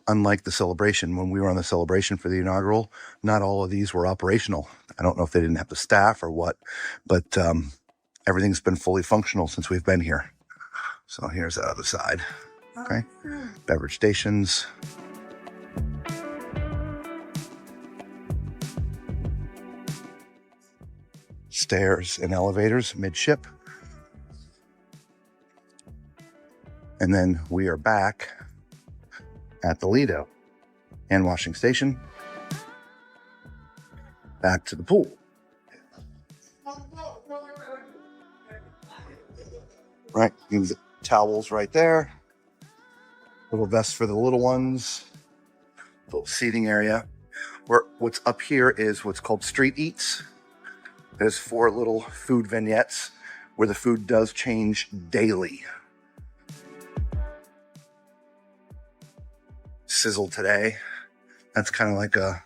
Unlike the celebration, when we were on the celebration for the inaugural, not all of these were operational. I don't know if they didn't have the staff or what, but everything's been fully functional since we've been here. So here's the other side. Okay, beverage stations. Stairs and elevators midship. And then we are back at the Lido and washing station. Back to the pool. Right, towels right there. Little vest for the little ones. Little seating area. What's up here is what's called street eats. There's 4 little food vignettes where the food does change daily. Sizzle today. That's kind of like a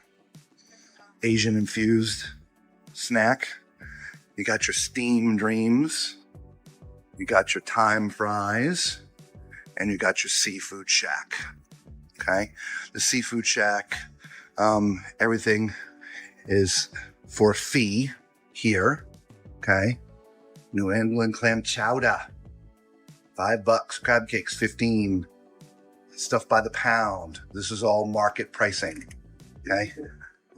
Asian infused snack. You got your steam dreams. You got your thyme fries. And you got your seafood shack. Okay? The seafood shack, everything is for a fee here. Okay? New England clam chowder, $5. Crab cakes, 15. Stuff by the pound. This is all market pricing. Okay?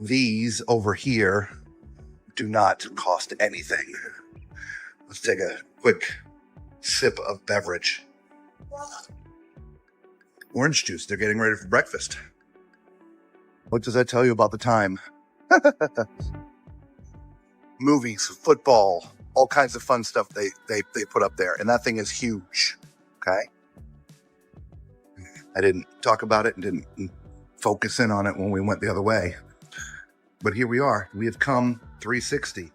These over here do not cost anything. Let's take a quick sip of beverage. Orange juice. They're getting ready for breakfast. What does that tell you about the time? Movies, football, all kinds of fun stuff they put up there. And that thing is huge. Okay? I didn't talk about it and didn't focus in on it when we went the other way. But here we are. We have come 360.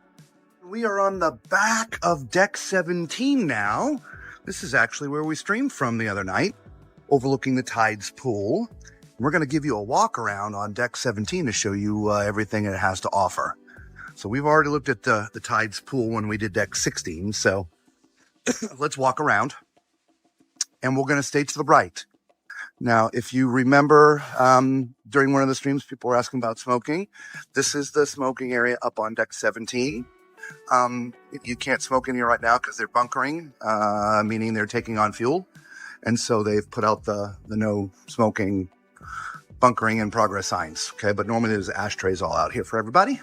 We are on the back of deck 17 now. This is actually where we streamed from the other night, overlooking the Tides pool. We're going to give you a walk around on deck 17 to show you everything it has to offer. So we've already looked at the Tides pool when we did deck 16. So let's walk around, and we're going to stay to the right. Now, if you remember, during one of the streams, people were asking about smoking. This is the smoking area up on deck 17. You can't smoke in here right now because they're bunkering, meaning they're taking on fuel. And so they've put out the no smoking, bunkering in progress signs. Okay, but normally there's ashtrays all out here for everybody.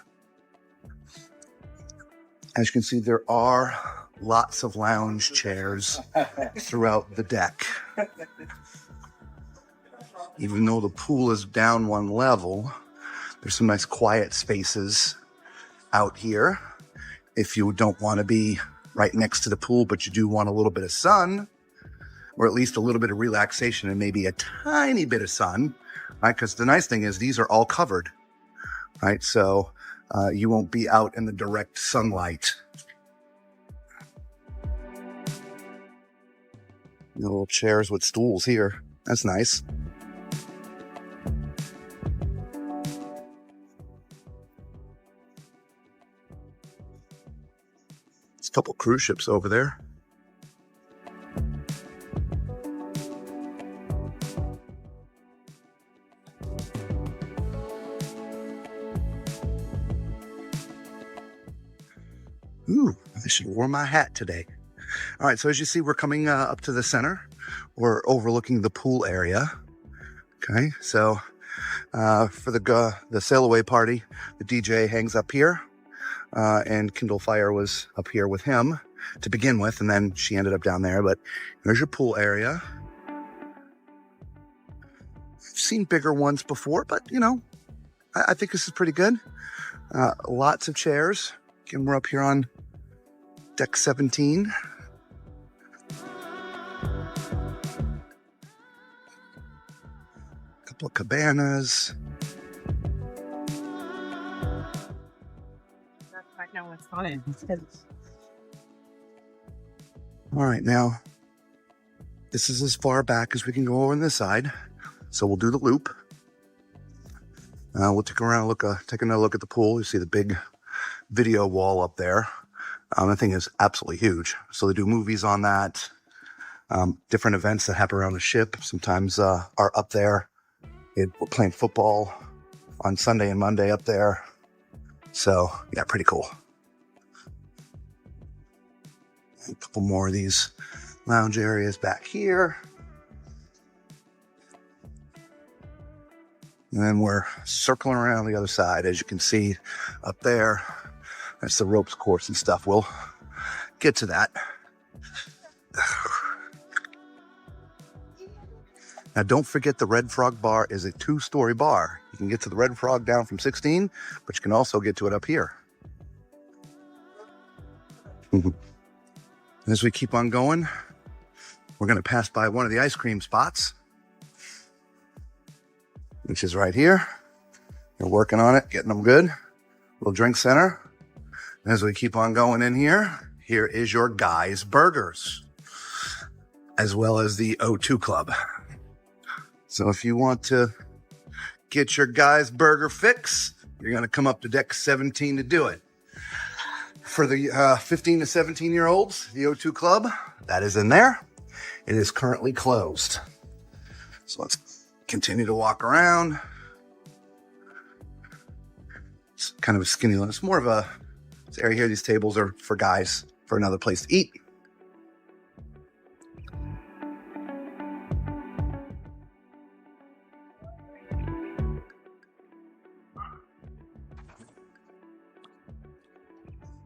As you can see, there are lots of lounge chairs throughout the deck. Even though the pool is down one level, there's some nice quiet spaces out here. If you don't want to be right next to the pool, but you do want a little bit of sun, or at least a little bit of relaxation and maybe a tiny bit of sun, right? Because the nice thing is these are all covered, right? So you won't be out in the direct sunlight. Little chairs with stools here. That's nice. There's a couple cruise ships over there. Ooh, I should have worn my hat today. All right, so as you see, we're coming up to the center. We're overlooking the pool area. Okay, so for the sail away party, the DJ hangs up here, and Kindle Fire was up here with him to begin with, and then she ended up down there. But there's your pool area. I've seen bigger ones before, but you know, I think this is pretty good. Lots of chairs. Again, we're up here on deck 17. Couple of cabanas. I know what's on it. All right, now this is as far back as we can go on this side. So we'll do the loop. We'll take around, take another look at the pool. You see the big video wall up there. That thing is absolutely huge. So they do movies on that. Different events that happen around the ship sometimes are up there. We're playing football on Sunday and Monday up there. So yeah, pretty cool. A couple more of these lounge areas back here. And then we're circling around the other side. As you can see up there, that's the ropes course and stuff. We'll get to that. Now, don't forget the Red Frog Bar is a 2-story bar. You can get to the Red Frog down from 16, but you can also get to it up here. As we keep on going, we're going to pass by one of the ice cream spots, which is right here. They're working on it, getting them good. Little drink center. As we keep on going in here, here is your Guy's Burgers, as well as the O2 Club. So if you want to get your Guy's Burger fix, you're going to come up to deck 17 to do it. For the 15 to 17-year-olds, the O2 Club, that is in there. It is currently closed. So let's continue to walk around. It's kind of a skinny one. It's more of a this area here. These tables are for guys for another place to eat.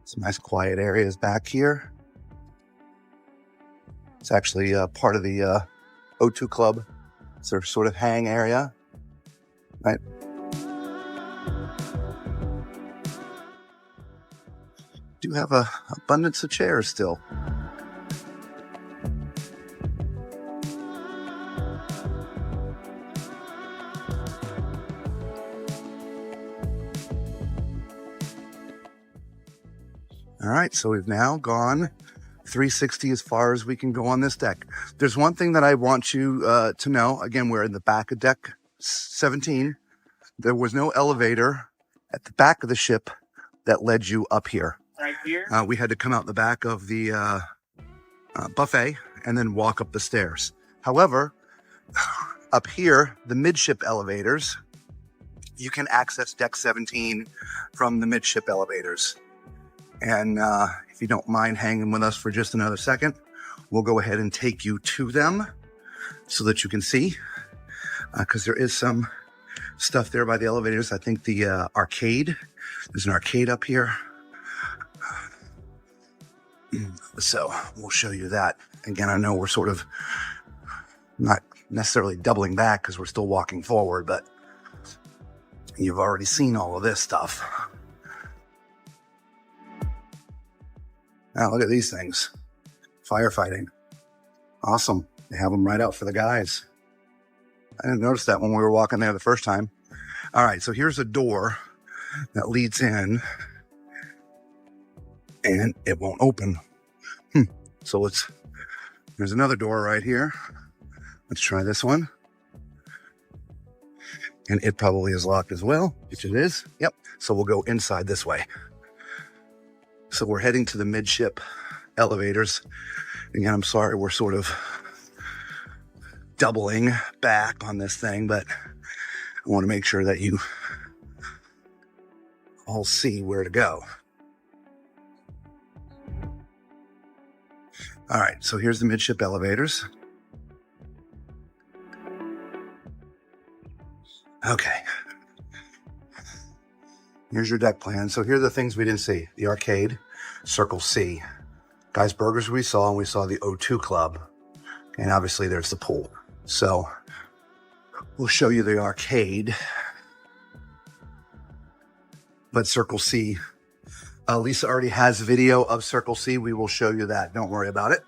Some nice quiet areas back here. It's actually part of the O2 Club. It's their sort of hang area, right? Do have a abundance of chairs still. All right, so we've now gone 360 as far as we can go on this deck. There's one thing that I want you to know. Again, we're in the back of deck 17. There was no elevator at the back of the ship that led you up here. Right here? We had to come out the back of the buffet and then walk up the stairs. However, up here, the midship elevators, you can access deck 17 from the midship elevators. And if you don't mind hanging with us for just another second, we'll go ahead and take you to them so that you can see, because there is some stuff there by the elevators. I think the arcade, there's an arcade up here. So we'll show you that. Again, I know we're sort of not necessarily doubling back because we're still walking forward, but you've already seen all of this stuff. Now look at these things. Firefighting. Awesome. They have them right out for the guys. I didn't notice that when we were walking there the first time. All right, so here's a door that leads in and it won't open. So there's another door right here. Let's try this one. And it probably is locked as well, which it is. Yep. So we'll go inside this way. So we're heading to the midship elevators. Again, I'm sorry, we're sort of doubling back on this thing, but I want to make sure that you all see where to go. All right, so here's the midship elevators. Okay. Here's your deck plan. So here are the things we didn't see. The arcade, Circle C. Guy's Burgers we saw, and we saw the O2 Club. And obviously there's the pool. So we'll show you the arcade. But Circle C, Lisa already has video of Circle C. We will show you that. Don't worry about it.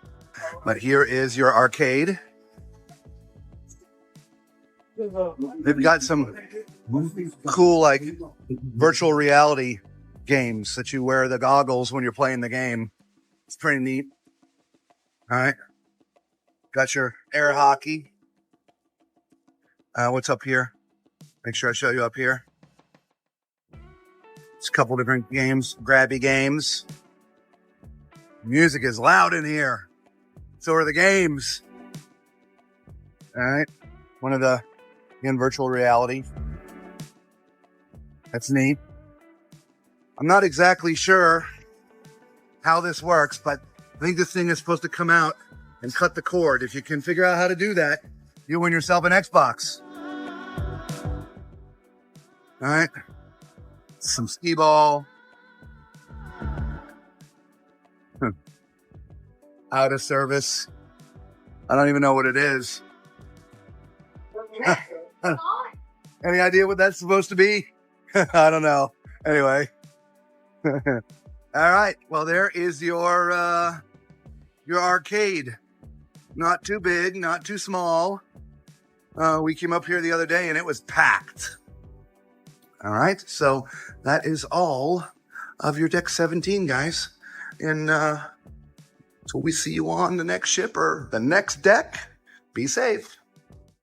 But here is your arcade. They've got some cool, like, virtual reality games that you wear the goggles when you're playing the game. It's pretty neat. All right. Got your air hockey. What's up here? Make sure I show you up here. It's a couple different games, grabby games. Music is loud in here. So are the games. All right. One of the in virtual reality. That's neat. I'm not exactly sure how this works, but I think this thing is supposed to come out and cut the cord. If you can figure out how to do that, you win yourself an Xbox. All right. Some skee ball. Out of service. I don't even know what it is. Any idea what that's supposed to be? I don't know. Anyway. All right. Well, there is your arcade. Not too big, not too small. We came up here the other day and it was packed. All right. So that is all of your deck 17, guys. And until we see you on the next ship or the next deck, be safe.